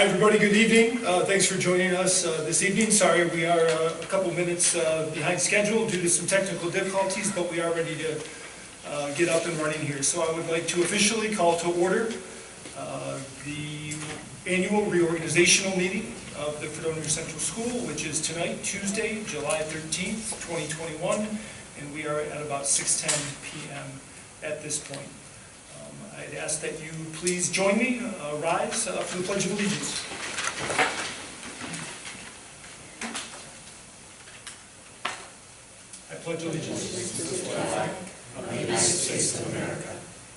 Hi everybody, good evening. Thanks for joining us this evening. Sorry we are a couple minutes behind schedule due to some technical difficulties, but we are ready to get up and running here. So I would like to officially call to order the annual reorganizational meeting of the Fredonia Central School, which is tonight, Tuesday, July 13th, 2021, and we are at about 6:10 p.m. at this point. I'd ask that you please join me, rise for the Pledge of Allegiance. I pledge allegiance to the flag of the United States of America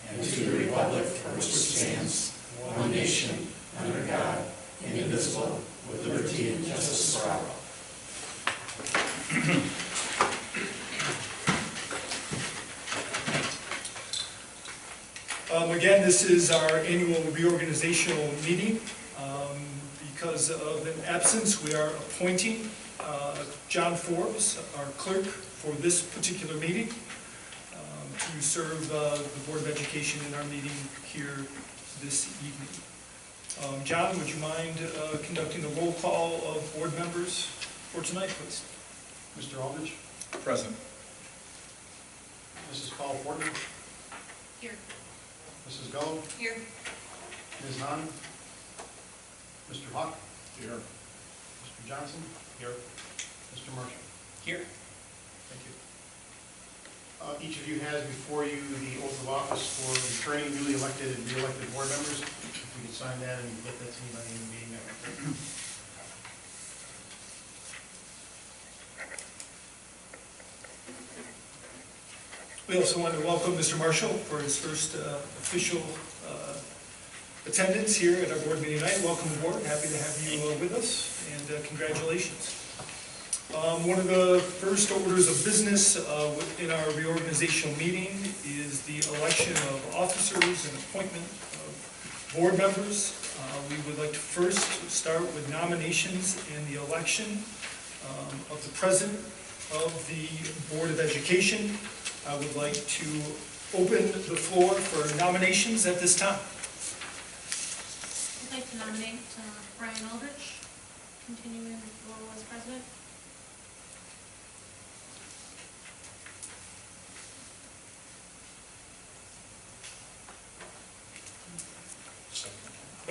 and to the republic for which it stands, one nation, under God, indivisible, with liberty and justice for all. Again, this is our annual reorganizational meeting. Because of an absence, we are appointing John Forbes, our clerk, for this particular meeting to serve the Board of Education in our meeting here this evening. John, would you mind conducting a roll call of board members for tonight, please? Mr. Aldridge? Present. Mrs. Paul Fortin? Here. Mrs. Gullo? Here. Ms. Hahn? Mr. Hawk? Here. Mr. Johnson? Here. Mr. Marshall? Here. Thank you. Each of you has before you the oath of office for returning newly elected and re-elected board members. If you could sign that and get that to me by the end of the meeting, that would be great. We also want to welcome Mr. Marshall for his first official attendance here at our board meeting tonight. Welcome aboard. Happy to have you with us, and congratulations. One of the first orders of business in our reorganizational meeting is the election of officers and appointment of board members. We would like to first start with nominations and the election of the president of the Board of Education. I would like to open the floor for nominations at this time. I'd like to nominate Brian Aldrich, continuing his role as president.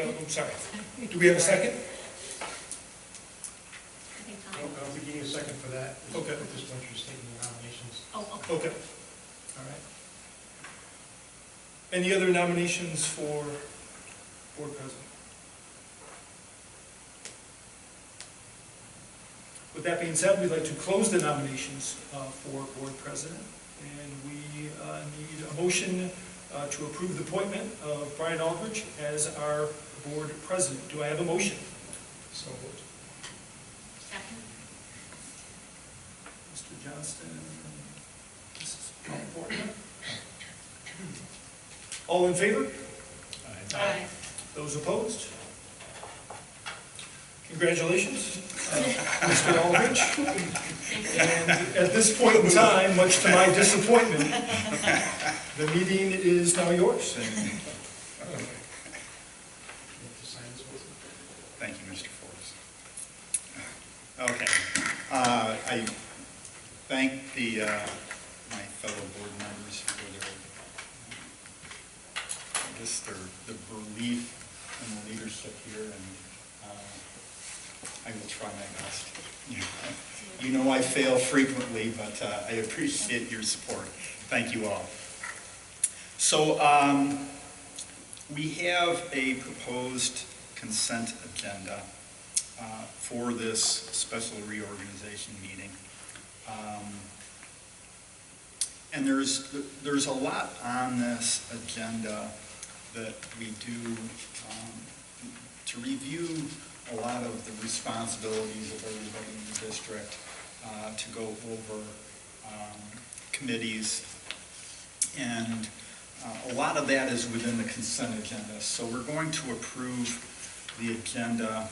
I'm sorry. Do we have a second? I think I Tom. don't think you need a second for that. Okay. At this point, you're stating the nominations. Oh, okay. Okay. All right. Any other nominations for board president? With that being said, we'd like to close the nominations for board president, and we need a motion to approve the appointment of Brian Aldrich as our board president. Do I have a motion? So moved. Second. Mr. Johnston, Mrs. Portman. All in favor? Aye. Those opposed? Congratulations, Mr. Aldrich. And at this point in time, much to my disappointment, the meeting is now yours. Thank you, Mr. Forbes. Okay. I thank my fellow board members for their belief in the leadership here, and I will try my best. You know I fail frequently, but I appreciate your support. Thank you all. So we have a proposed consent agenda for this special reorganization meeting. And there's a lot on this agenda that we do to review a lot of the responsibilities of everybody in the district, to go over committees, and a lot of that is within the consent agenda. So we're going to approve the agenda,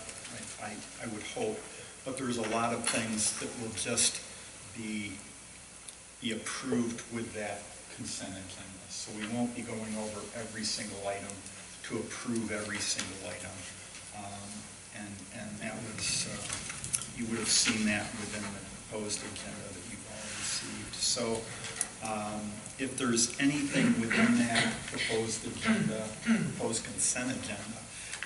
I would hope, but there's a lot of things that will just be approved with that consent agenda. So we won't be going over every single item to approve every single item. And that was, you would have seen that within the proposed agenda that you've all received. So if there's anything within that proposed agenda, proposed consent agenda,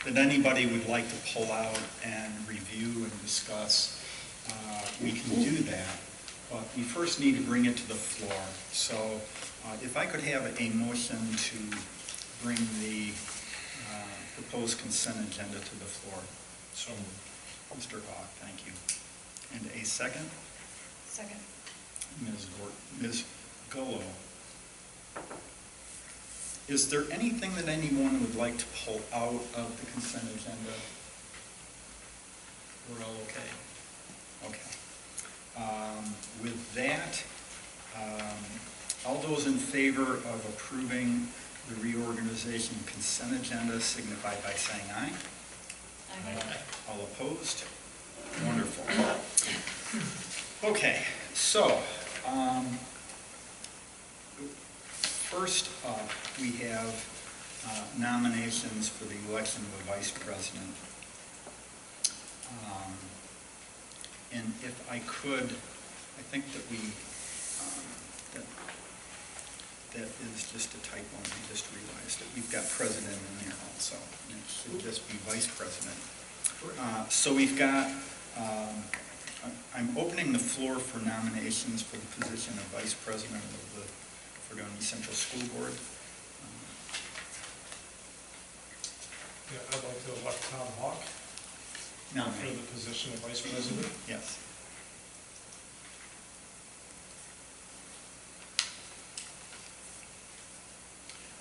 that anybody would like to pull out and review and discuss, we can do that. But we first need to bring it to the floor. So if I could have a motion to bring the proposed consent agenda to the floor. So Mr. Hawk, thank you. And a second? Second. Ms. Gullo. Is there anything that anyone would like to pull out of the consent agenda? We're all okay? Okay. With that, all those in favor of approving the reorganization consent agenda signify by saying aye. Aye. All opposed? Wonderful. Okay, so first up, we have nominations for the election of a vice president. And if I could, I think that that is just a typo, I just realized it. We've got president in there also, and it should just be vice president. So we've got, I'm opening the floor for nominations for the position of vice president of the Fredonia Central School Board. yeah, I'd like to elect Tom Hawk for Nominate, the position of vice president. yes.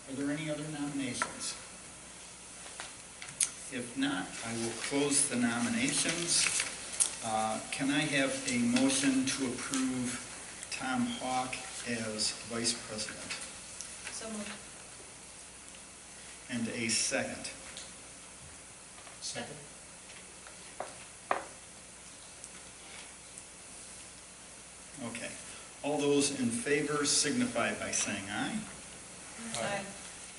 Are there any other nominations? If not, I will close the nominations. Can I have a motion to approve Tom Hawk as vice president? So moved. And a second? Second. Okay. All those in favor signify by saying aye. Aye.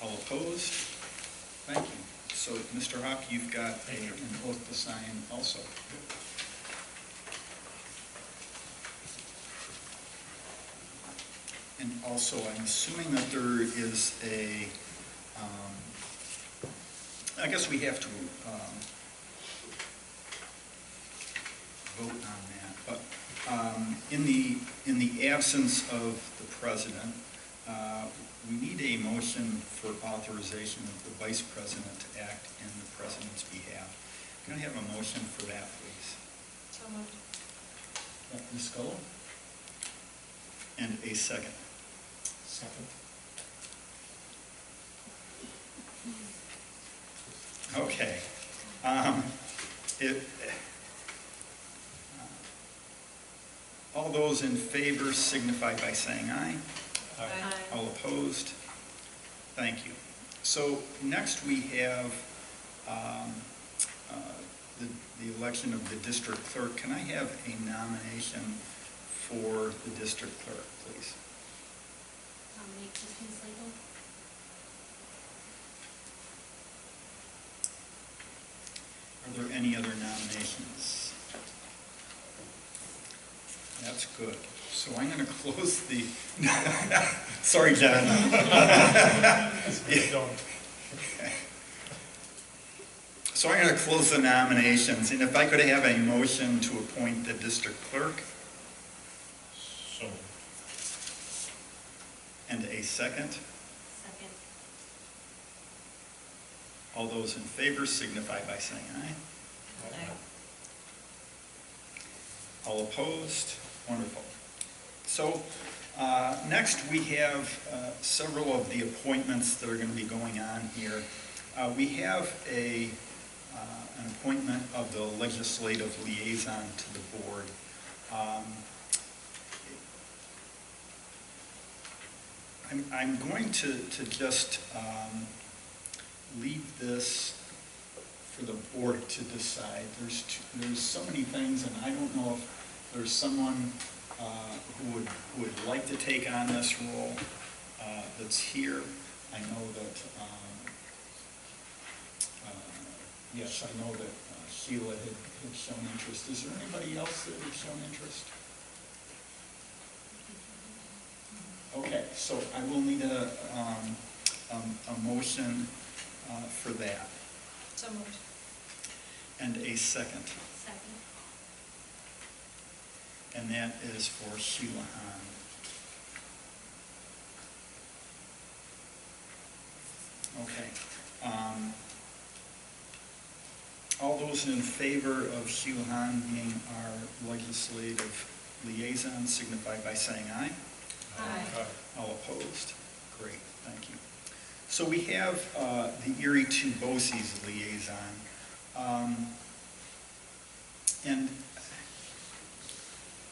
All opposed? Thank you. So, Mr. Hawk, you've got an oath to sign also. And also, I'm assuming that there is a, I guess we have to vote on that, but in the absence of the president, we need a motion for authorization of the vice president to act in the president's behalf. Can I have a motion for that, please? So moved. Ms. Scullo? And a second. Second. Okay. All those in favor signify by saying aye. Aye. All opposed? Thank you. So next we have the election of the district clerk. Can I have a nomination for the district clerk, please? Nominate Christine Slagle. Are there any other nominations? That's good. So I'm going to close the, sorry, John. Done. So I'm going to close the nominations, and if I could have a motion to appoint the district clerk, So moved. and a second. Second. All those in favor signify by saying aye. Aye. All opposed? Wonderful. So next we have several of the appointments that are going to be going on here. We have an appointment of the legislative liaison to the board. I'm going to just leave this for the board to decide. There's so many things, and I don't know if there's someone who would like to take on this role that's here. I know that yes, I know that Sheila had shown interest. Is there anybody else that had shown interest? Okay, so I will need a motion for that, So moved. and a second. Second. And that is for Sheila Hahn. Okay. All those in favor of Sheila Hahn being our legislative liaison signify by saying aye. Aye. All opposed? Great, thank you. So we have the Erie to BOCES liaison. And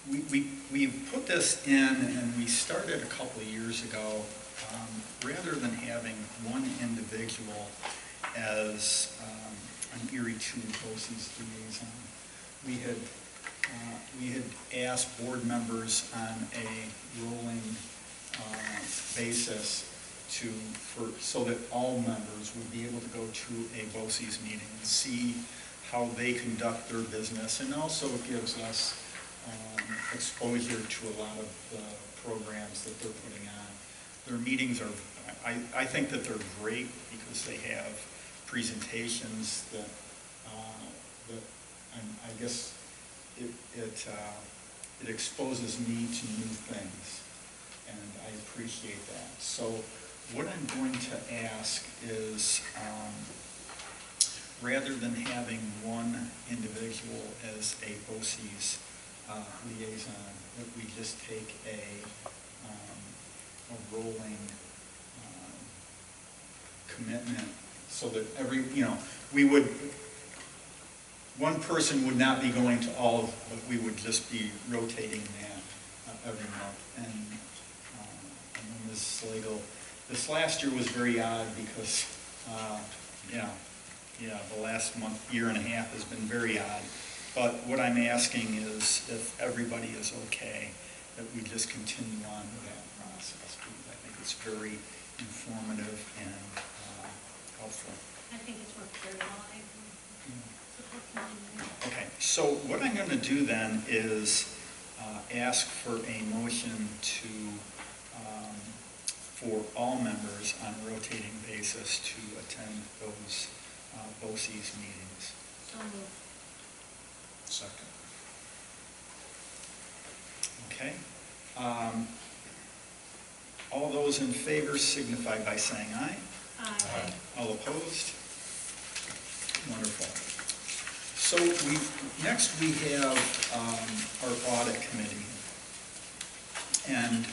we put this in, and we started a couple of years ago, rather than having one individual as an Erie to BOCES liaison. We had asked board members on a rolling basis so that all members would be able to go to a BOCES meeting and see how they conduct their business, and also it gives us exposure to a lot of the programs that they're putting on. Their meetings are, I think that they're great because they have presentations that I guess it exposes me to new things, and I appreciate that. So what I'm going to ask is, rather than having one individual as a BOCES liaison, that we just take a rolling commitment, so that one person would not be going to all, but we would just be rotating that every month. And Ms. Slagle, this last year was very odd because, the last year and a half has been very odd. But what I'm asking is if everybody is okay, that we just continue on with that process. I think it's very informative and helpful. I think it's worked very well. I support continuing. Okay, so what I'm going to do then is ask for a motion for all members on a rotating basis to attend those BOCES meetings. So moved. Second. Okay. All those in favor signify by saying aye. Aye. All opposed? Wonderful. So next we have our audit committee. And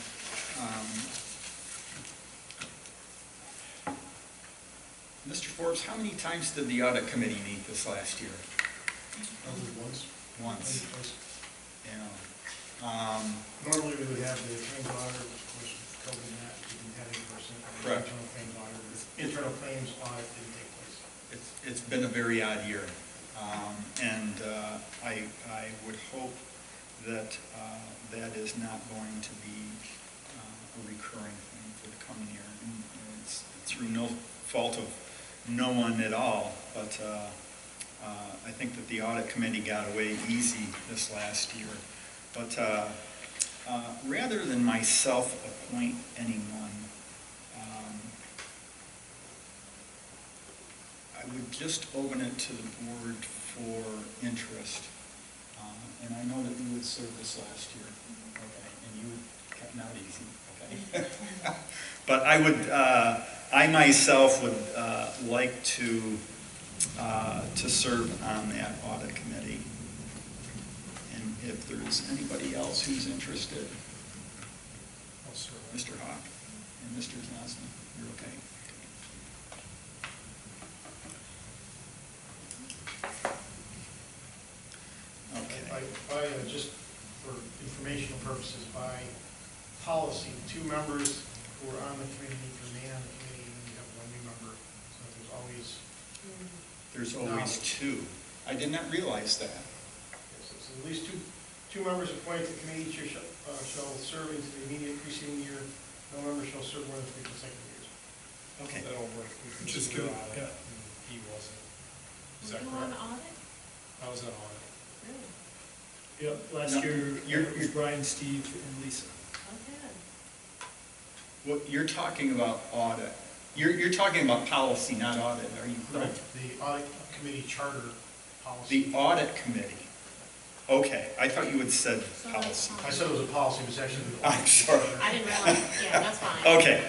Mr. Forbes, how many times did the audit committee meet this last year? Once. Once. Twice. Yeah. Normally, we would have the claims auditor, which of course covering that, we didn't have any person. Correct. Internal claims auditor, internal claims audit didn't take place. It's been a very odd year. And I would hope that that is not going to be a recurring thing for the coming year. And it's through no fault of no one at all, but I think that the audit committee got away easy this last year. But rather than myself appoint anyone, I would just open it to the board for interest. And I know that you would serve this last year, okay, and you would, not easy, okay? But I myself would like to serve on that audit committee. And if there's anybody else who's interested, I'll serve. Mr. Hawk and Mr. Johnson, you're okay? Just for informational purposes, by policy, 2 members who are on the committee need to remain on the committee, and you have 1 new member, so There's always 2. I did not realize that. yes, so at least two members appointed to the committee each year shall serve into the immediate preceding year. No member shall serve more than 3 consecutive years. Okay. That'll work. We can Which is do good, that. yeah. He wasn't. Is Were that you on correct? audit? I was on audit. Really? Yep, last No, year, it was Brian, Steve, and Lisa. Okay. Well, you're talking about audit. You're talking about policy, not audit, are you correct? The audit committee charter policy. The audit committee. Okay, I thought you had said So that's policy. fine. I said it was a policy, but it's actually the. I'm sorry. I didn't realize, yeah, that's fine. Okay.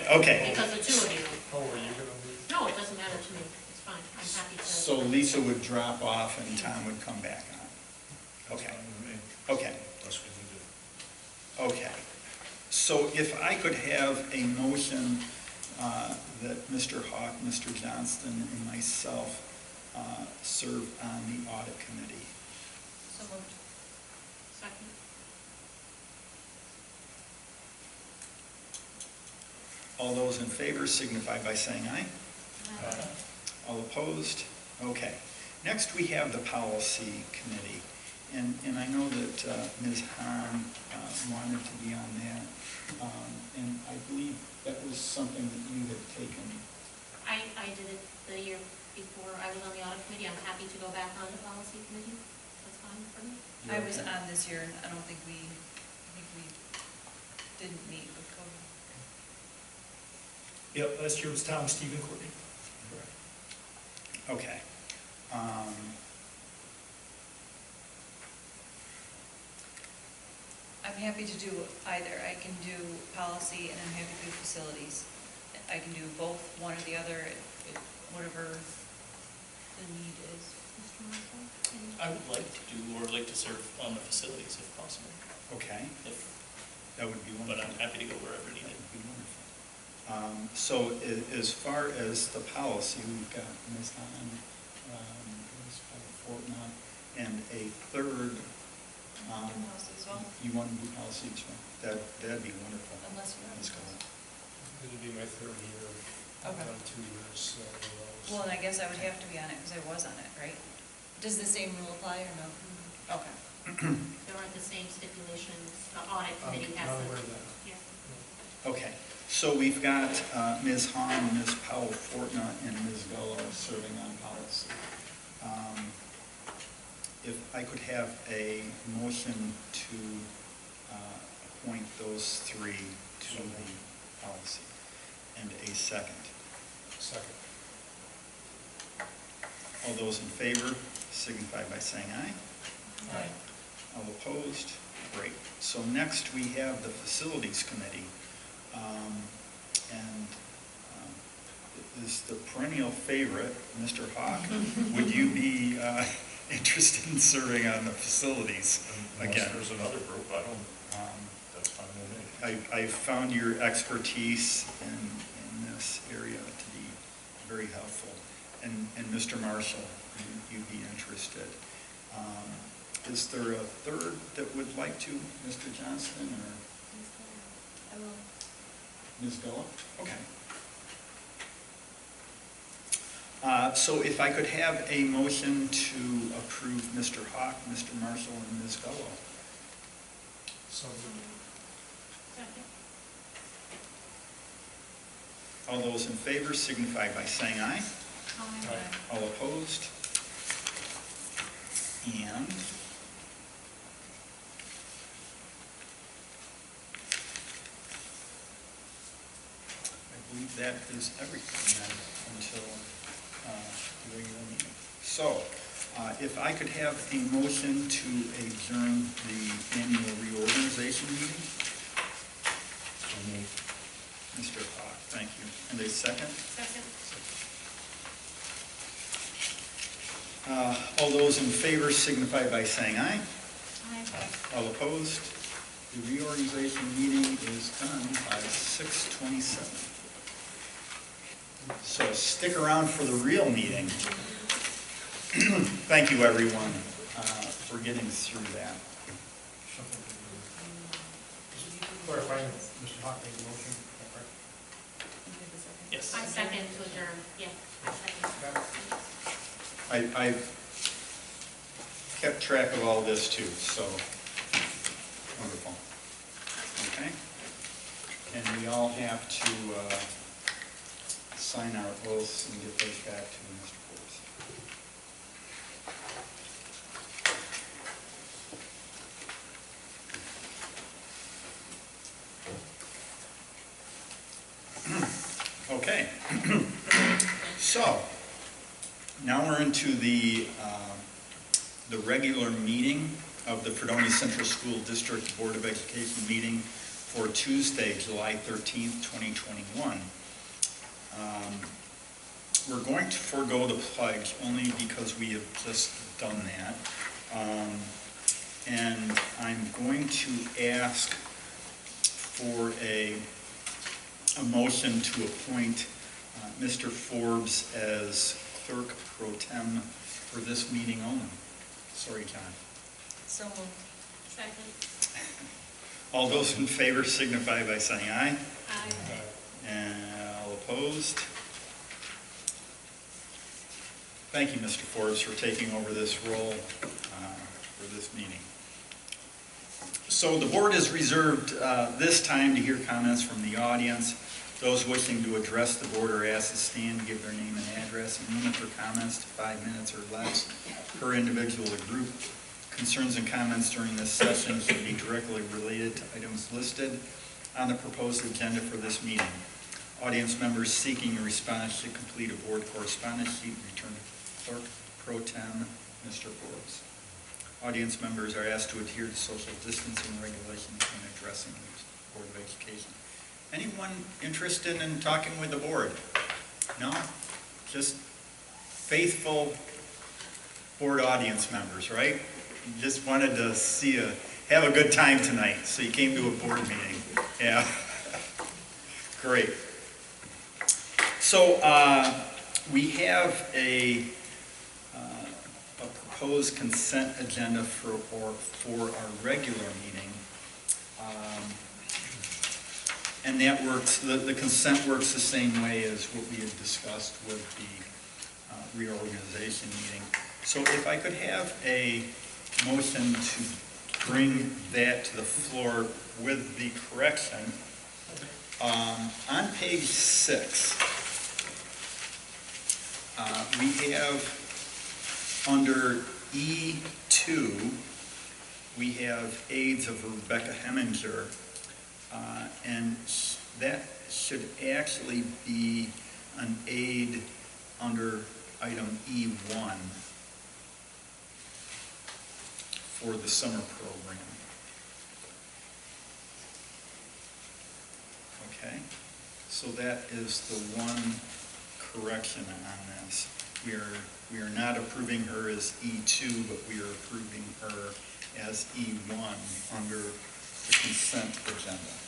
Because the two of you. Oh, were you gonna leave? No, it doesn't matter to me. It's fine. I'm happy to. So Lisa would drop off and Tom would come back on. Okay, okay, That's what you did. okay. So if I could have a motion that Mr. Hawk, Mr. Johnston, and myself serve on the audit committee. So moved. Second. All those in favor signify by saying aye. Aye. All opposed? Okay. Next, we have the policy committee. And I know that Ms. Hahn wanted to be on that. And I believe that was something that you had taken. I did it the year before I was on the audit committee. I'm happy to go back on the policy committee. That's fine for me. I was on this year, and I think we didn't meet with code. Yep, last year was Tom, Steve, and Courtney. Okay. I'm happy to do either. I can do policy, and I'm happy to do facilities. I can do both, one or the other, whatever the need is. Mr. Marshall? I would like to do, or like to serve on the facilities if possible, Okay, if, that would be but wonderful. I'm happy to go wherever That needed. would be wonderful. So as far as the policy, we've got Ms. Hahn, Ms. Fortnott, and a third. Policy as well, You want to do policy as well? That'd be wonderful. unless you Ms. have. Gullo. It'll be my third year. Okay. 2 years. Well, and I guess I would have to be on it, because I was on it, right? Does the same rule apply, or no? Okay. There are the same stipulations. The audit committee I'm has not to. aware of that. Yeah. Okay, so we've got Ms. Hahn, Ms. Powell-Fortnott, and Ms. Gullo serving on policy. If I could have a motion to appoint those three to the policy, and a second. Second. All those in favor signify by saying aye. Aye. All opposed? Great. So next, we have the Facilities Committee. And is the perennial favorite, Mr. Hawk, would you be interested in serving on the facilities Unless again? there's another group, that's fine with me. I found your expertise in this area to be very helpful. And Mr. Marshall, you'd be interested. Is there a third that would like to, Mr. Johnston or I will. Ms. Gullo? Okay. So if I could have a motion to approve Mr. Hawk, Mr. Marshall, and Ms. Gullo. So, Second. All those in favor signify by saying aye. Aye. All opposed? And I believe that is everything then until the regular meeting. So, if I could have a motion to adjourn the annual reorganization meeting? Mr. Hawk, thank you. And a second? Second. All those in favor signify by saying aye. Aye. All opposed? The reorganization meeting is done by 6:27. So stick around for the real meeting. Thank you, everyone, for getting through that. Clarifying, Mr. Hawk made the motion, is that correct? Yes. I second to adjourn. Yeah, I second. I've kept track of all this too, so wonderful. Okay? And we all have to sign our oaths and get those back to Mr. Forbes. Okay. So, now we're into the regular meeting of the Fredonia Central School District Board of Education meeting for Tuesday, July 13th, 2021. We're going to forego the pledge only because we have just done that. And I'm going to ask for a motion to appoint Mr. Forbes as clerk pro tem for this meeting only. Sorry, John. So moved. Second. All those in favor signify by saying aye. Aye. And all opposed? Thank you, Mr. Forbes, for taking over this role for this meeting. So the board is reserved this time to hear comments from the audience. Those wishing to address the board are asked to stand and give their name and address and limit their comments to 5 minutes or less per individual or group. Concerns and comments during this session should be directly related to items listed on the proposed agenda for this meeting. Audience members seeking a response should complete a board correspondence sheet and return to Clerk Pro Tem, Mr. Forbes. Audience members are asked to adhere to social distancing regulations when addressing the Board of Education. Anyone interested in talking with the board? No? Just faithful board audience members, right? You just wanted to see have a good time tonight, so you came to a board meeting. Yeah. Great. So we have a proposed consent agenda for our regular meeting. And that works, the consent works the same way as what we had discussed with the reorganization meeting. So if I could have a motion to bring that to the floor with the correction. On page 6, we have under E2, we have aids of Rebecca Heminger. And that should actually be an aid under item E1 for the summer program. Okay, so that is the one correction on this. We are not approving her as E2, but we are approving her as E1 under the consent agenda.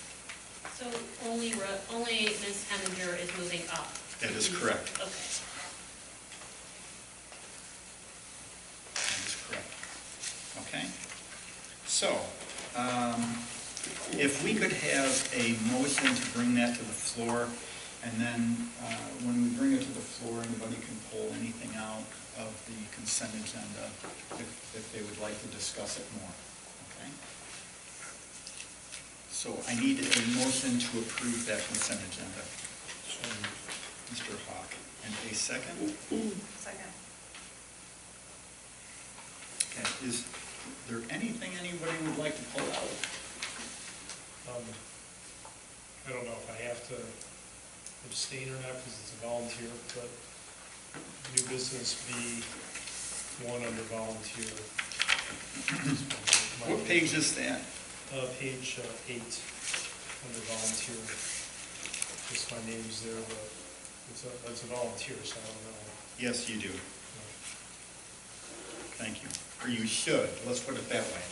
So only Ms. Heminger is moving up? That is correct. Okay. That is correct. Okay? So, if we could have a motion to bring that to the floor, and then when we bring it to the floor, anybody can pull anything out of the consent agenda if they would like to discuss it more. Okay? So I need a motion to approve that consent agenda. Mr. Hawk, and a second? Second. Okay, is there anything anybody would like to pull out? I don't know if I have to abstain or not because it's a volunteer, but new business B1 under volunteer. What page is that? Page 8 under volunteer. Just my name's there, but it's a volunteer, so I don't know. Yes, you do. Thank you. Or you should, let's put it that way.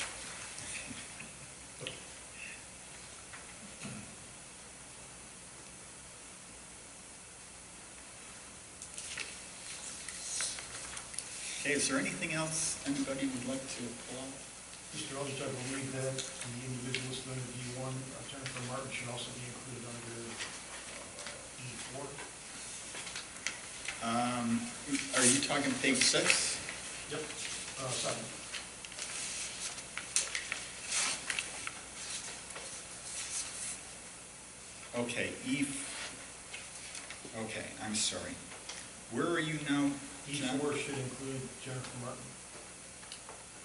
Okay, is there anything else anybody would like to pull out? Mr. Eldridge, I believe that the individual listed under D1, Jennifer Martin, should also be included under E4. Are you talking page 6? Yep. 7. Okay, okay, I'm sorry. Where are you now, John? E4 should include Jennifer Martin.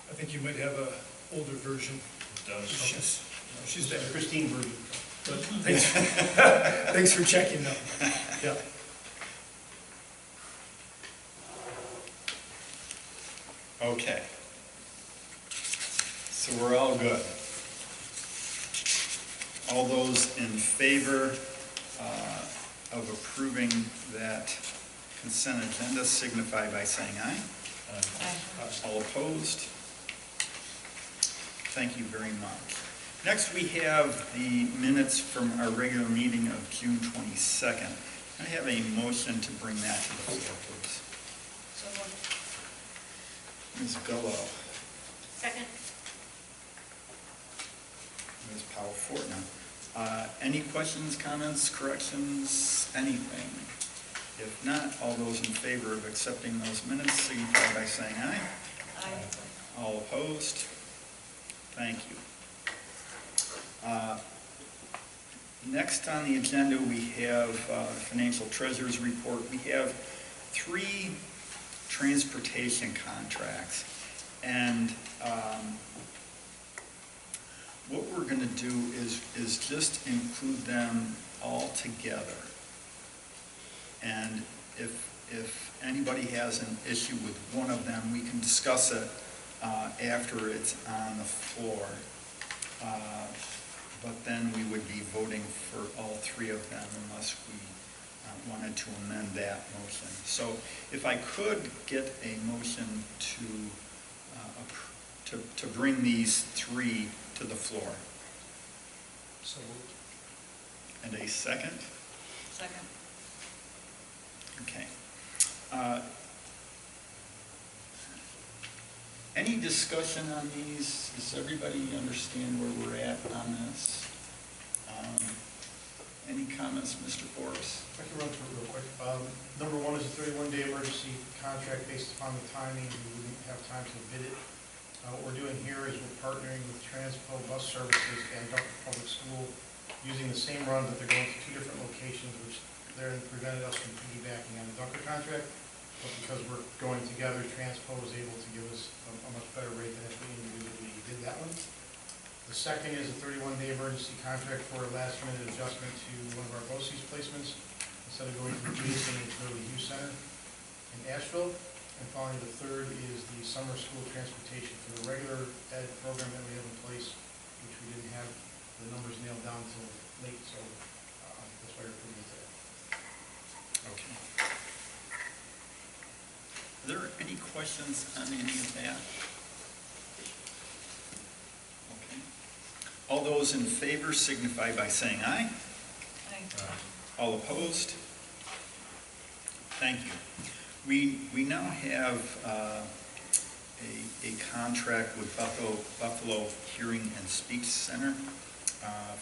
I think you might have a older version. It does. She's there. Christine Verdi. But thanks for checking though. Yeah. Okay. So we're all good. All those in favor of approving that consent agenda signify by saying aye. Aye. All opposed? Thank you very much. Next, we have the minutes from our regular meeting of June 22nd. I have a motion to bring that to the floor, please. So moved. Ms. Gallo, Second? Ms. Powell-Fortner. Any questions, comments, corrections, anything? If not, all those in favor of accepting those minutes signify by saying aye. Aye. All opposed? Thank you. Next on the agenda, we have financial treasurer's report. We have 3 transportation contracts. And what we're going to do is just include them all together. And if anybody has an issue with one of them, we can discuss it after it's on the floor. But then we would be voting for all 3 of them unless we wanted to amend that motion. So if I could get a motion to bring these 3 to the floor. So moved. And a second? Second. Okay. Any discussion on these? Does everybody understand where we're at on this? Any comments, Mr. Forbes? I can run through it real quick. Number 1 is a 31-day emergency contract based upon the timing. We wouldn't have time to bid it. What we're doing here is we're partnering with Transpo Bus Services and Dunkirk Public School using the same run, but they're going to 2 different locations, which then prevented us from piggybacking on the Dunkirk contract. But because we're going together, Transpo was able to give us a much better rate than if we individually did that one. The second is a 31-day emergency contract for a last-minute adjustment to one of our BOCES placements. Instead of going to Jason, it's really Hughes Center in Asheville. And finally, the third is the summer school transportation for the regular ed program that we have in place, which we didn't have the numbers nailed down until late, so that's why we're putting it there. Okay. Are there any questions on any of that? Okay. All those in favor signify by saying aye. Aye. All opposed? Thank you. We now have a contract with Buffalo Hearing and Speech Center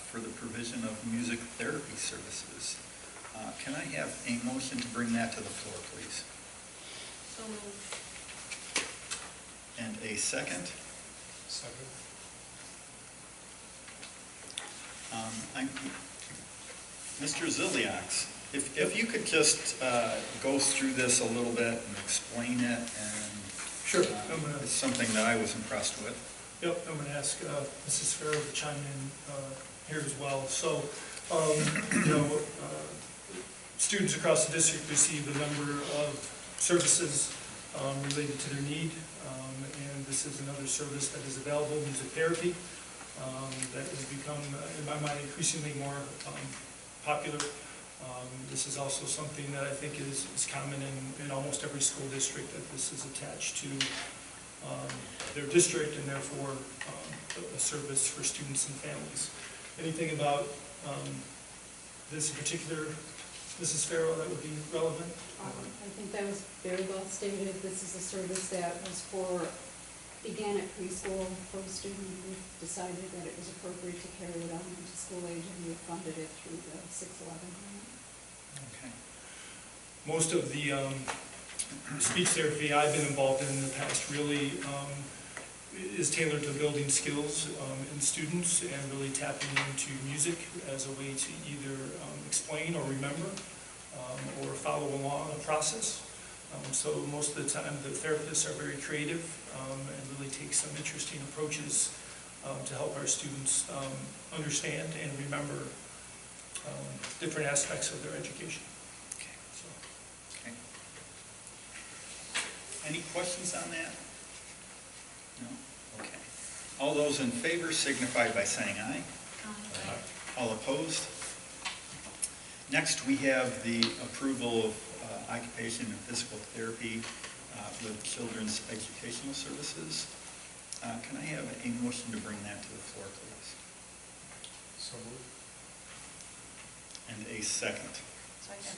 for the provision of music therapy services. Can I have a motion to bring that to the floor, please? So moved. And a second? Second. Mr. Ziliaks, if you could just go through this a little bit and explain it, and Sure. it's something that I was impressed with. Yep, I'm going to ask Mrs. Farrow to chime in here as well. So, students across the district receive a number of services related to their need, and this is another service that is available, music therapy, that has become, in my mind, increasingly more popular. This is also something that I think is common in almost every school district, that this is attached to their district and therefore a service for students and families. Anything about this in particular, Mrs. Farrow, that would be relevant? I think that was very well stated. This is a service that began at preschool for a student. We decided that it was appropriate to carry it on into school age, and we funded it through the 611 grant. Okay. Most of the speech therapy I've been involved in the past really is tailored to building skills in students and really tapping into music as a way to either explain or remember or follow along a process. So most of the time the therapists are very creative and really take some interesting approaches to help our students understand and remember different aspects of their education. Any questions on that? No? Okay. All those in favor signify by saying aye. All opposed? Next, we have the approval of occupation and physical therapy with Children's Educational Services. Can I have a motion to bring that to the floor, please? So moved. And a second. Second.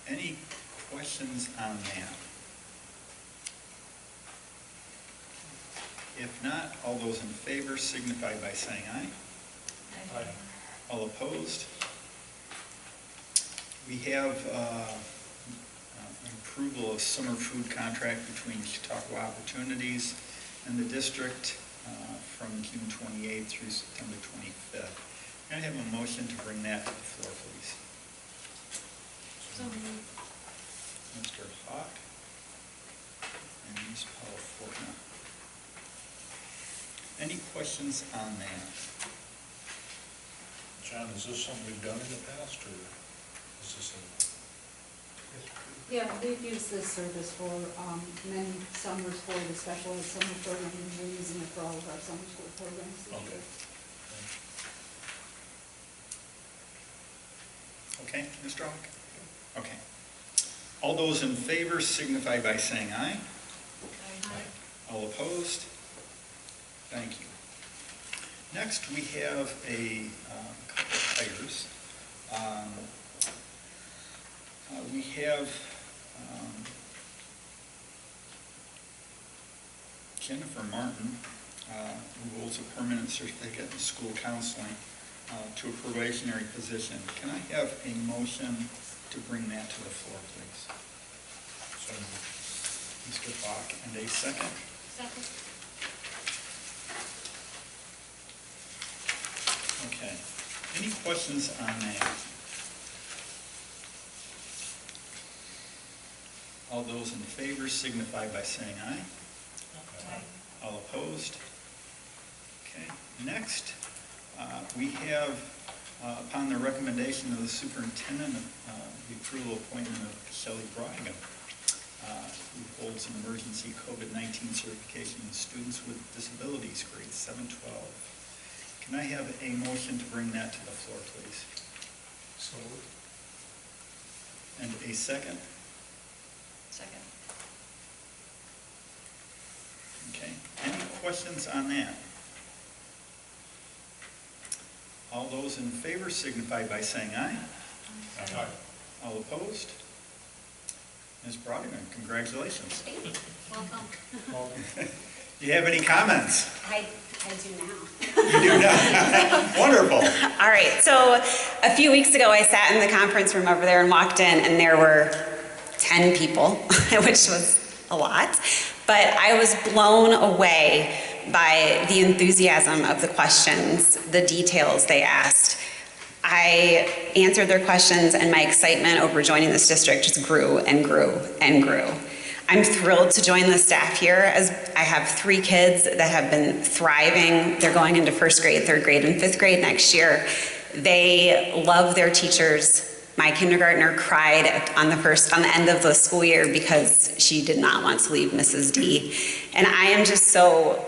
Any questions on that? If not, all those in favor signify by saying aye. Aye. All opposed? We have an approval of summer food contract between Chautauqua Opportunities and the district from June 28th through September 25th. Can I have a motion to bring that to the floor, please? So moved. Mr. Hawk and Ms. Powell Fortner. Any questions on that? John, is this something we've done in the past, or is this a? Yeah, we've used this service for many summers for the special ed summer program, and we're using it for all of our summer school programs this Okay. year. Okay, Mr. Hawk? Okay. All those in favor signify by saying aye. All opposed? Thank you. Next, we have a couple of hires. We have Jennifer Martin, who holds a permanent certificate in school counseling, to a probationary position. Can I have a motion to bring that to the floor, please? So moved. Mr. Bach, and a second. Second. Okay. Any questions on that? All those in favor signify by saying aye. Aye. All opposed? Okay. Next, we have, upon the recommendation of the superintendent, the approval appointment of Shelley Braga, who holds an emergency COVID-19 certification in students with disabilities, grades 7-12. Can I have a motion to bring that to the floor, please? So moved. And a second? Second. Okay. Any questions on that? All those in favor signify by saying aye. Aye. All opposed? Ms. Brodigan, congratulations. Welcome. Welcome. Do you have any comments? I do now. You do not? Wonderful. All right, so a few weeks ago, I sat in the conference room over there and walked in, and there were 10 people, which was a lot. But I was blown away by the enthusiasm of the questions, the details they asked. I answered their questions, and my excitement over joining this district just grew and grew and grew. I'm thrilled to join the staff here, as I have 3 kids that have been thriving. They're going into 1st grade, 3rd grade, and 5th grade next year. They love their teachers. My kindergartner cried on the end of the school year because she did not want to leave Mrs. D. And I'm just so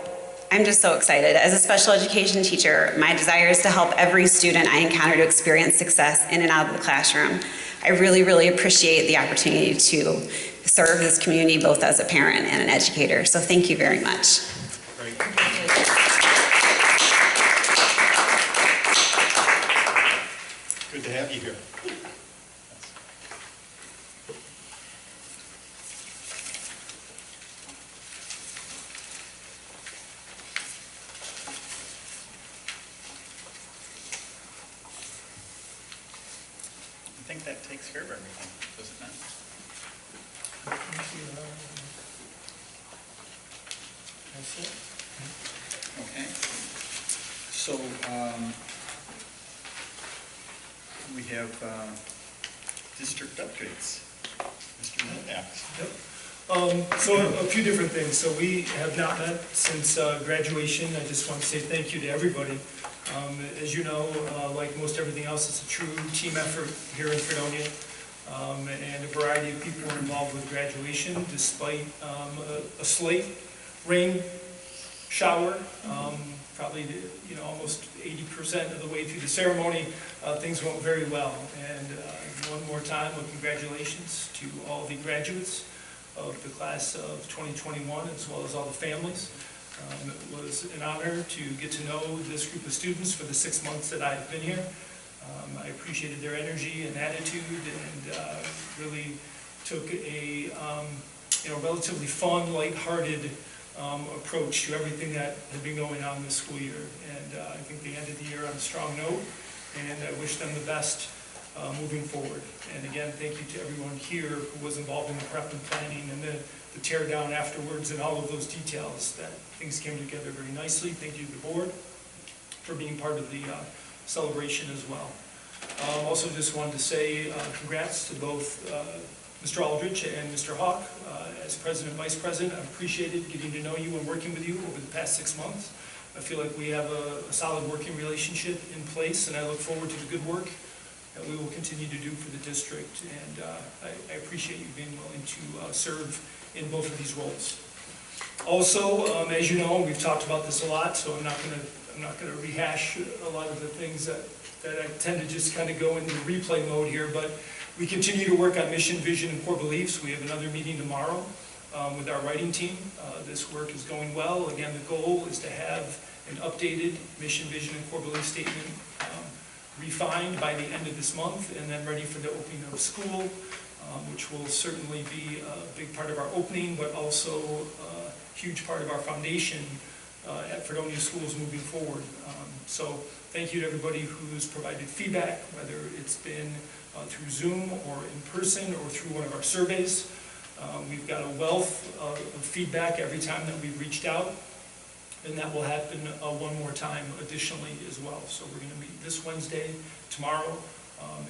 excited. As a special education teacher, my desire is to help every student I encounter to experience success in and out of the classroom. I really, really appreciate the opportunity to serve this community both as a parent and an educator. So thank you very much. Great. Good to have you here. I think that takes care of everything, does it not? That's it. Okay. So, we have district updates. Mr. Novak. Yep. So a few different things. So we have not met since graduation. I just want to say thank you to everybody. As you know, like most everything else, it's a true team effort here in Fredonia. and a variety of people were involved with graduation, despite a slight rain shower. Probably, almost 80% of the way through the ceremony, things went very well. And one more time, congratulations to all the graduates of the class of 2021, as well as all the families. It was an honor to get to know this group of students for the 6 months that I've been here. I appreciated their energy and attitude, and really took a relatively fun, lighthearted approach to everything that had been going on this school year. And I think they ended the year on a strong note, and I wish them the best moving forward. And again, thank you to everyone here who was involved in the prep and planning and the tear down afterwards and all of those details. That things came together very nicely. Thank you to the board for being part of the celebration as well. Also just wanted to say congrats to both Mr. Aldrich and Mr. Hawk. As President and Vice President, I've appreciated getting to know you and working with you over the past 6 months. I feel like we have a solid working relationship in place, and I look forward to the good work that we will continue to do for the district. And I appreciate you being willing to serve in both of these roles. Also, as you know, we've talked about this a lot, so I'm not going to rehash a lot of the things that I tend to just kind of go into replay mode here, but we continue to work on mission, vision, and core beliefs. We have another meeting tomorrow with our writing team. This work is going well. Again, the goal is to have an updated mission, vision, and core belief statement refined by the end of this month, and then ready for the opening of school, which will certainly be a big part of our opening, but also a huge part of our foundation at Fredonia Schools moving forward. So thank you to everybody who's provided feedback, whether it's been through Zoom or in person or through one of our surveys. We've got a wealth of feedback every time that we've reached out, and that will happen one more time additionally as well. So we're going to meet this Wednesday, tomorrow,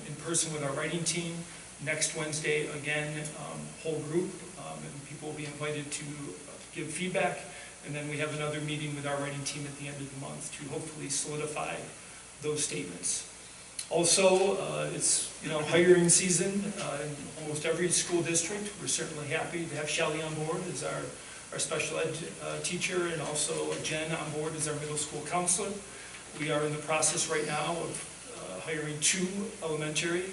in person with our writing team. Next Wednesday, again, whole group, and people will be invited to give feedback. And then we have another meeting with our writing team at the end of the month to hopefully solidify those statements. Also, it's hiring season in almost every school district. We're certainly happy to have Shelley on board as our special ed teacher, and also Jen on board as our middle school counselor. We are in the process right now of hiring 2 elementary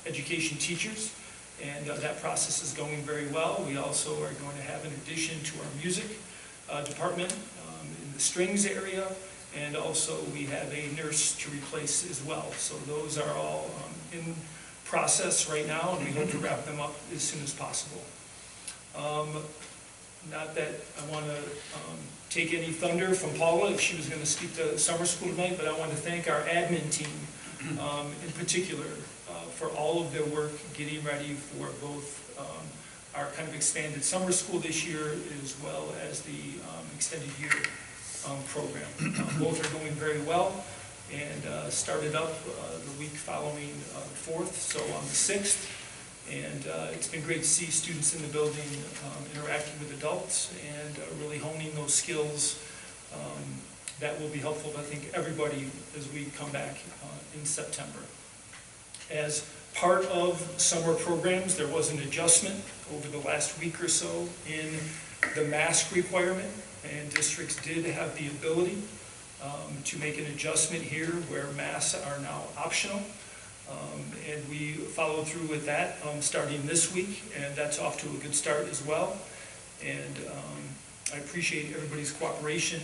education teachers, and that process is going very well. We also are going to have an addition to our music department in the strings area, and also we have a nurse to replace as well. So those are all in process right now, and we hope to wrap them up as soon as possible. Not that I want to take any thunder from Paula if she was going to speak to summer school tonight, but I want to thank our admin team in particular for all of their work getting ready for both our kind of expanded summer school this year, as well as the extended year program. Both are going very well, and started up the week following the 4th, so on the 6th. And it's been great to see students in the building interacting with adults and really honing those skills that will be helpful to, I think, everybody as we come back in September. As part of summer programs, there was an adjustment over the last week or so in the mask requirement, and districts did have the ability to make an adjustment here where masks are now optional. And we followed through with that starting this week, and that's off to a good start as well. And I appreciate everybody's cooperation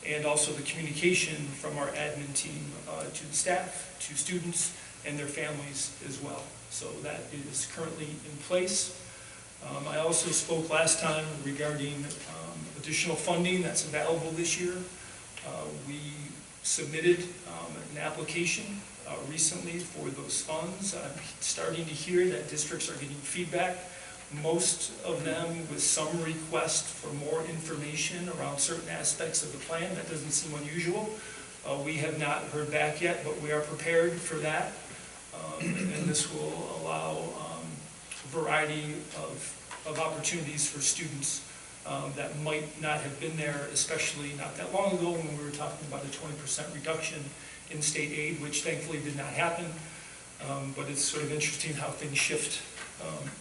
and also the communication from our admin team to the staff, to students, and their families as well. So that is currently in place. I also spoke last time regarding additional funding that's available this year. We submitted an application recently for those funds. I'm starting to hear that districts are getting feedback, most of them with some request for more information around certain aspects of the plan. That doesn't seem unusual. We have not heard back yet, but we are prepared for that. And this will allow a variety of opportunities for students that might not have been there, especially not that long ago when we were talking about a 20% reduction in state aid, which thankfully did not happen. but it's sort of interesting how things shift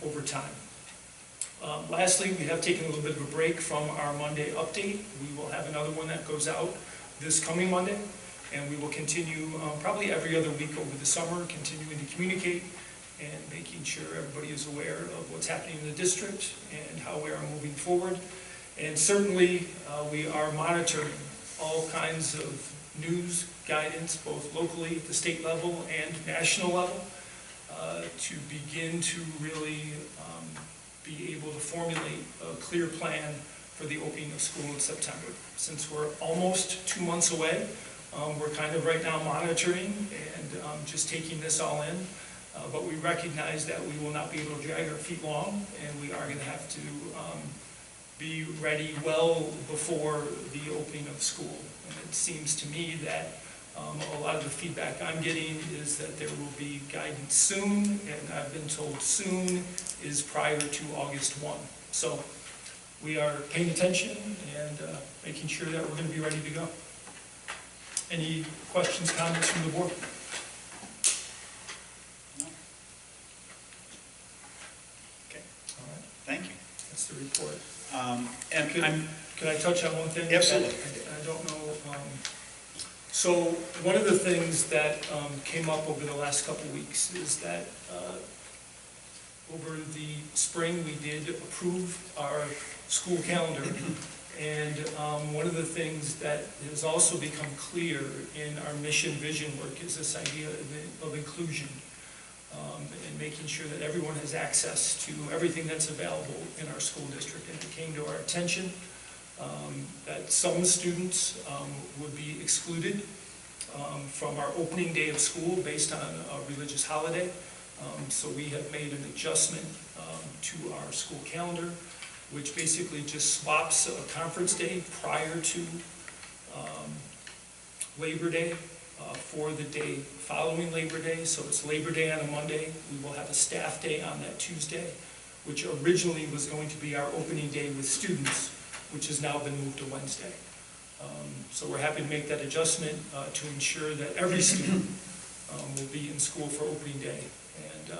over time. Lastly, we have taken a little bit of a break from our Monday update. We will have another one that goes out this coming Monday, and we will continue probably every other week over the summer, continuing to communicate and making sure everybody is aware of what's happening in the district and how we are moving forward. And certainly, we are monitoring all kinds of news guidance, both locally at the state level and national level, to begin to really be able to formulate a clear plan for the opening of school in September. Since we're almost 2 months away, we're kind of right now monitoring and just taking this all in. But we recognize that we will not be able to drag our feet long, and we are going to have to be ready well before the opening of school. And it seems to me that a lot of the feedback I'm getting is that there will be guidance soon, and I've been told soon is prior to August 1. So we are paying attention and making sure that we're going to be ready to go. Any questions, comments from the board? No. Okay, All right, thank you. that's the report. And Can I touch on one thing? Absolutely. I don't know. So one of the things that came up over the last couple of weeks is that over the spring, we did approve our school calendar. And one of the things that has also become clear in our mission vision work is this idea of inclusion and making sure that everyone has access to everything that's available in our school district. And it came to our attention that some students would be excluded from our opening day of school based on a religious holiday. So we have made an adjustment to our school calendar, which basically just swaps a conference day prior to Labor Day for the day following Labor Day. So it's Labor Day on a Monday. We will have a staff day on that Tuesday, which originally was going to be our opening day with students, which has now been moved to Wednesday. So we're happy to make that adjustment to ensure that every student will be in school for opening day. And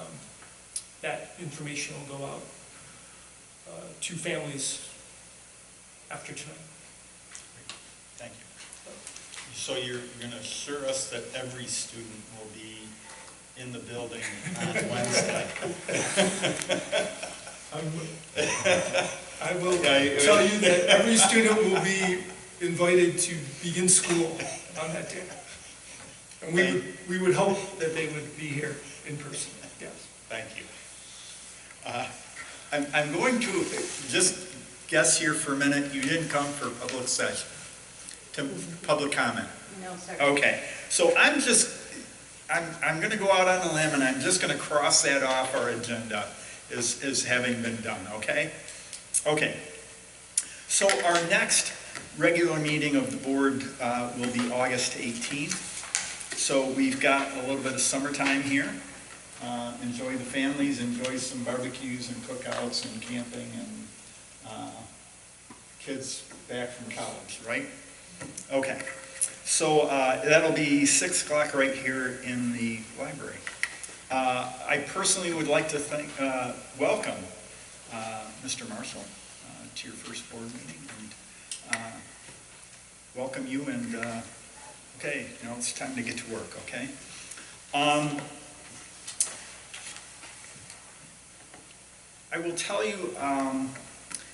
that information will go out to families after tonight. thank you. So you're going to assure us that every student will be in the building on Wednesday? I will tell you that every student will be invited to begin school on that day. And we would hope that they would be here in person, yes. Thank you. I'm going to just guess here for a minute. You didn't come for public session, to public comment. No, sir. Okay, so I'm going to go out on a limb, and I'm just going to cross that off our agenda as having been done, okay? Okay, so our next regular meeting of the board will be August 18th. So we've got a little bit of summertime here. Enjoy the families, enjoy some barbecues and cookouts and camping and kids back from college, right? Okay, so that'll be 6 o'clock right here in the library. I personally would like to welcome Mr. Marshall to your first board meeting, and welcome you, and okay, now it's time to get to work, okay? I will tell you,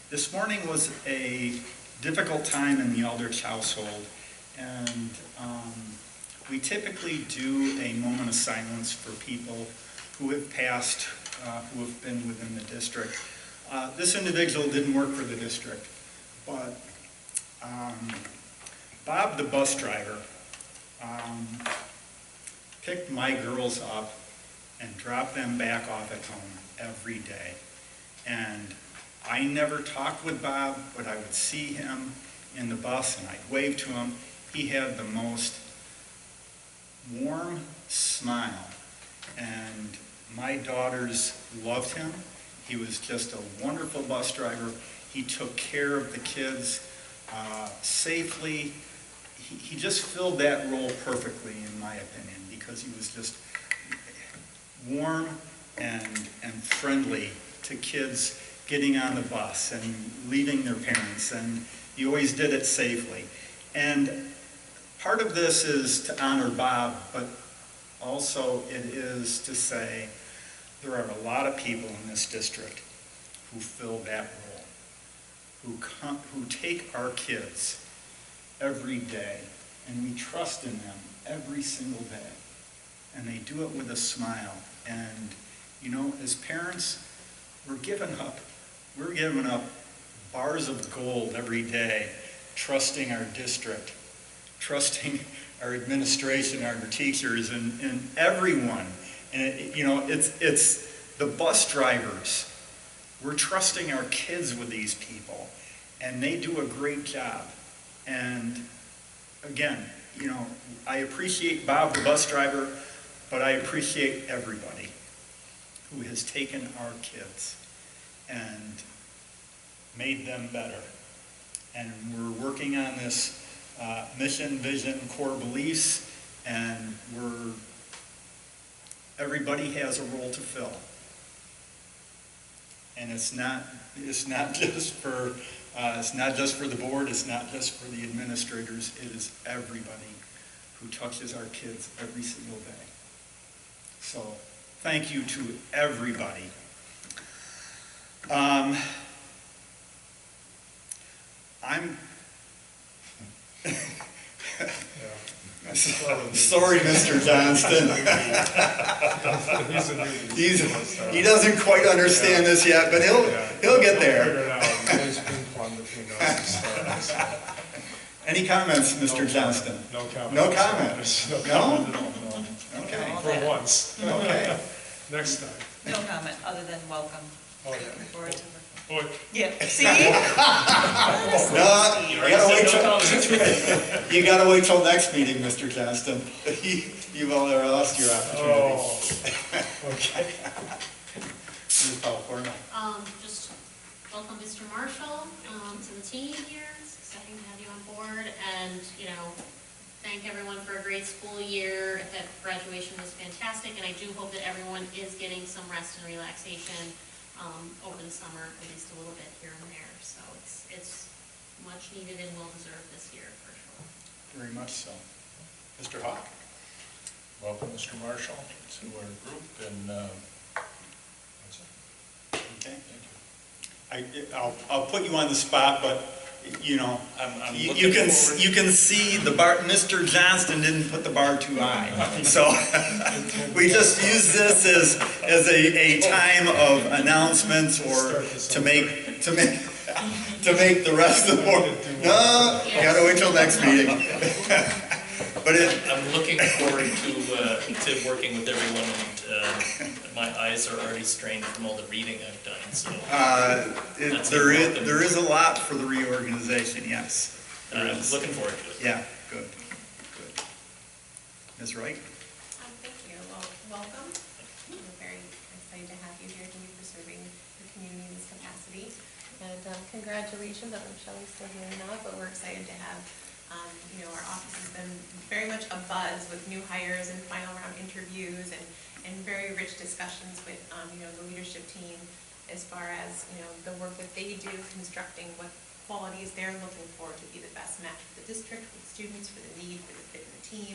this morning was a difficult time in the Eldridge household, and we typically do a moment of silence for people who have passed, who have been within the district. This individual didn't work for the district, but Bob, the bus driver, picked my girls up and dropped them back off at home every day. And I never talked with Bob, but I would see him in the bus and I'd wave to him. He had the most warm smile, and my daughters loved him. He was just a wonderful bus driver. He took care of the kids safely. He just filled that role perfectly, in my opinion, because he was just warm and friendly to kids getting on the bus and leaving their parents, and you always did it safely. And part of this is to honor Bob, but also it is to say there are a lot of people in this district who fill that role, who take our kids every day, and we trust in them every single day. And they do it with a smile. And, you know, as parents, we're giving up bars of gold every day, trusting our district, trusting our administration, our teachers, and everyone. And, you know, it's the bus drivers. We're trusting our kids with these people, and they do a great job. And again, you know, I appreciate Bob, the bus driver, but I appreciate everybody who has taken our kids and made them better. And we're working on this mission, vision, core beliefs, and everybody has a role to fill. And it's not just for the board, it's not just for the administrators, it is everybody who touches our kids every single day. So, thank you to everybody. Sorry, Mr. Johnston. He doesn't quite understand this yet, but he'll get there. Any comments, Mr. Johnston? No comment. No comment? No? Okay. For once. Okay. Next time. No comment, other than welcome. Oh, Looking forward to it. Boy, Yeah, see? No, you gotta wait till next meeting, Mr. Johnston. You've already lost your opportunity. oh, okay. Ms. Palaforno. Just welcome Mr. Marshall, to the team here. It's exciting to have you on board, and, you know, thank everyone for a great school year. That graduation was fantastic, and I do hope that everyone is getting some rest and relaxation over the summer, at least a little bit here and there. So it's much needed and well deserved this year, for sure. Very much so. Mr. Hawk? Welcome, Mr. Marshall, to our group, and that's it. Okay. Thank you. I'll put you on the spot, but, you know, I'm you looking can forward. you can see the bar. Mr. Johnston didn't put the bar too high, so we just use this as a time of announcements or to make the rest of the board. No, you gotta wait till next meeting. But I'm looking forward to working with everyone, and my eyes are already strained from all the reading I've done, so. there is a lot for the reorganization, yes. There I'm is. looking forward to it. Yeah, good. Ms. Wright? Thank you. Well, welcome. We're very excited to have you here. Thank you for serving the community in this capacity. And congratulations. I don't know if Shelley's still here or not, but we're excited to have, you know, our office has been very much abuzz with new hires and final round interviews and very rich discussions with, you know, the leadership team as far as, you know, the work that they do, constructing what qualities they're looking for to be the best match for the district, for the students, for the need, for the fit in the team.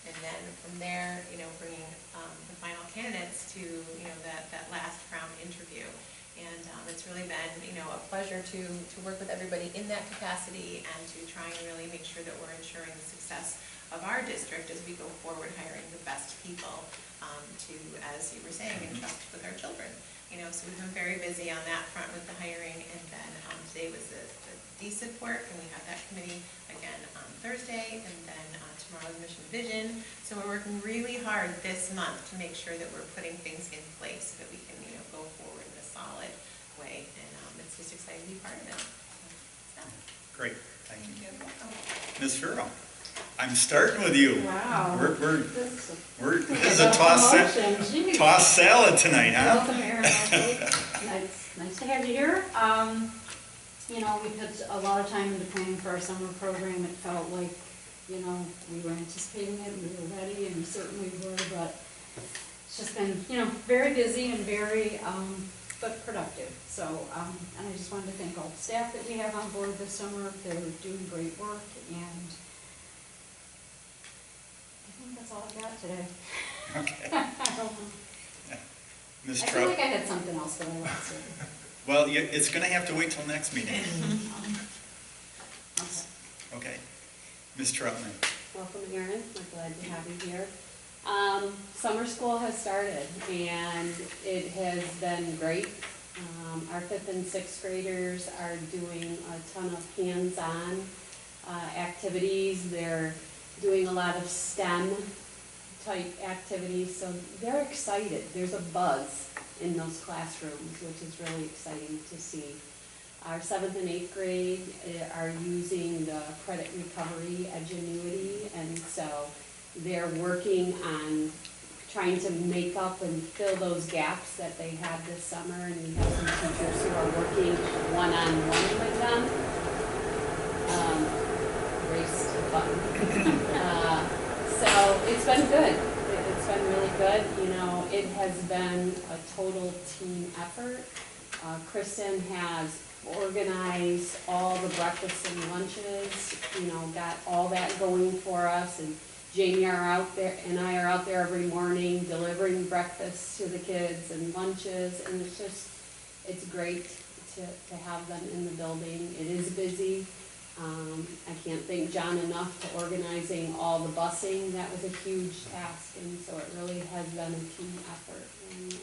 And then from there, you know, bringing the final candidates to, you know, that last round interview. And it's really been, you know, a pleasure to work with everybody in that capacity and to try and really make sure that we're ensuring the success of our district as we go forward, hiring the best people to, as you were saying, entrust with our children. You know, so we've been very busy on that front with the hiring, and then today was the DSIP work, and we have that committee again on Thursday, and then tomorrow's mission vision. So we're working really hard this month to make sure that we're putting things in place so that we can, you know, go forward in a solid way, and it's just exciting to be part of it. So. Great, thank you. You're welcome. Ms. Farrell, I'm starting with you. Wow. This is a toss salad tonight, huh? Welcome, Aaron. Nice to have you here. You know, we put a lot of time into planning for our summer program. It felt like, you know, we were anticipating it, and we were ready, and we certainly were, but it's just been, very busy and very, but productive. So, and I just wanted to thank all the staff that we have on board this summer. They're doing great work, and I think that's all I got today. Okay. I don't know. Ms. I feel Trout? like I had something else, but I lost it. Well, it's going to have to wait till next meeting. Okay. Okay. Ms. Troutman? Welcome, Erin. We're glad to have you here. Summer school has started, and it has been great. Our 5th and 6th graders are doing a ton of hands-on activities. They're doing a lot of STEM type activities, so they're excited. There's a buzz in those classrooms, which is really exciting to see. Our 7th and 8th grade are using the credit recovery Edgenuity, and so they're working on trying to make up and fill those gaps that they had this summer, and we have some teachers who are working one-on-one with them. Race to the button. So it's been good. It's been really good. It has been a total team effort. Kristen has organized all the breakfasts and lunches, got all that going for us, and Jamie and I are out there every morning delivering breakfast to the kids and lunches, and it's great to have them in the building. It is busy. I can't thank John enough for organizing all the busing. That was a huge task, and so it really has been a team effort, and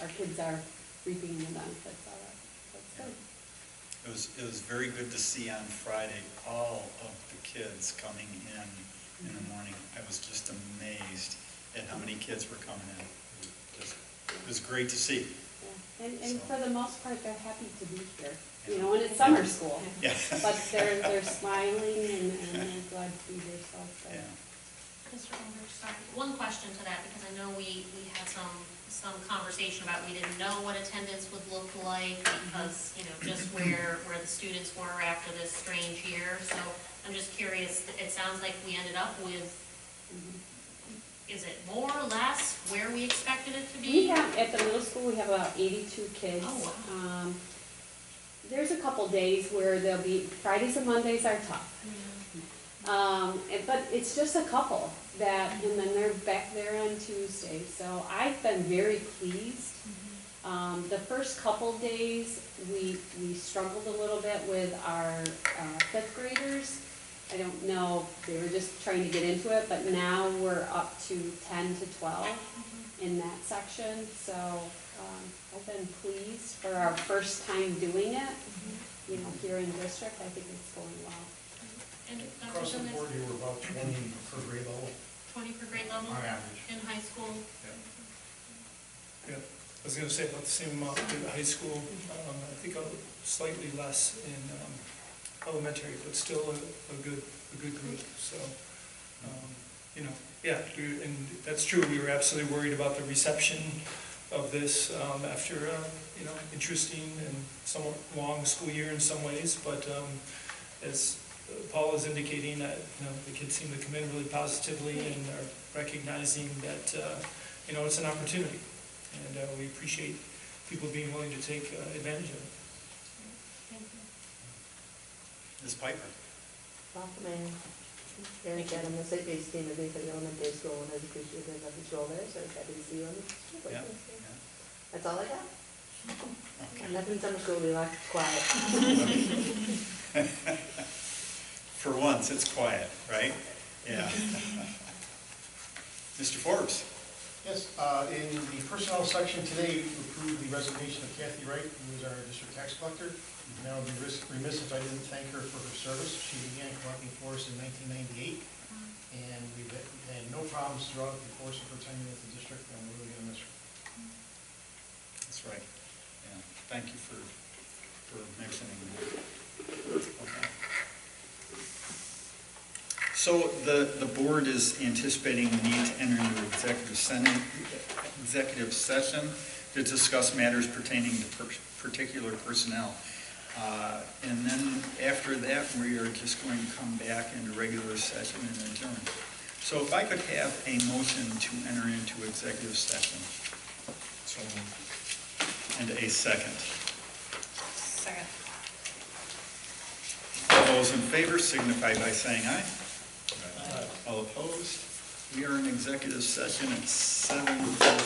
our kids are reaping the benefits of it. That's good. It was very good to see on Friday all of the kids coming in the morning. I was just amazed at how many kids were coming in. It was great to see. Yeah. And for the most part, they're happy to be here. And it's summer school. Yeah. But they're smiling and they're glad to be here. So it's good. Yeah. Mr. Ulrich, sorry, one question to that, because I know we had some conversation about, we didn't know what attendance would look like, because, just where the students were after this strange year. So I'm just curious, it sounds like we ended up with, is it more or less where we expected it to be? At the middle school, we have about 82 kids. Oh, wow. There's a couple days where there'll be, Fridays and Mondays are tough. But it's just a couple and then they're back there on Tuesday. So I've been very pleased. The first couple days, we struggled a little bit with our 5th graders. I don't know, they were just trying to get into it, but now we're up to 10 to 12 in that section. So I've been pleased for our first time doing it. Here in district, I think it's going well. And Across the board, you were about 20 per grade level 20 per grade level? on average. In high school? Yeah, I was gonna say about the same amount in high school. I think slightly less in elementary, but still a good group. So, yeah, and that's true. We were absolutely worried about the reception of this after interesting and somewhat long school year in some ways. But as Paul is indicating, that the kids seem to come in really positively and are recognizing that it's an opportunity, and we appreciate people being willing to take advantage of it. Ms. Piper? Welcome, and very good. I'm the site-based team of the elementary school, and I was appreciative of his role there, so I was happy to see you on the school. Yeah. That's all I got. Okay. Nothing summer school, we like quiet. For once, it's quiet, right? Yeah. Mr. Forbes? Yes, in the personnel section today, we approved the resignation of Kathy Wright, who is our district tax collector. And I would be remiss if I didn't thank her for her service. She began collecting for us in 1998, and we've had no problems throughout the course of her tenure with the district, and we're really going to miss her. That's right. Yeah. Thank you for mentioning that. Okay. So the board is anticipating the need to enter into executive session to discuss matters pertaining to particular personnel. And then after that, we are just going to come back into regular session and adjourn. So if I could have a motion to enter into executive session So moved. and a second. Second. All those in favor signify by saying aye. Aye. All opposed? We are in executive session at 7:04.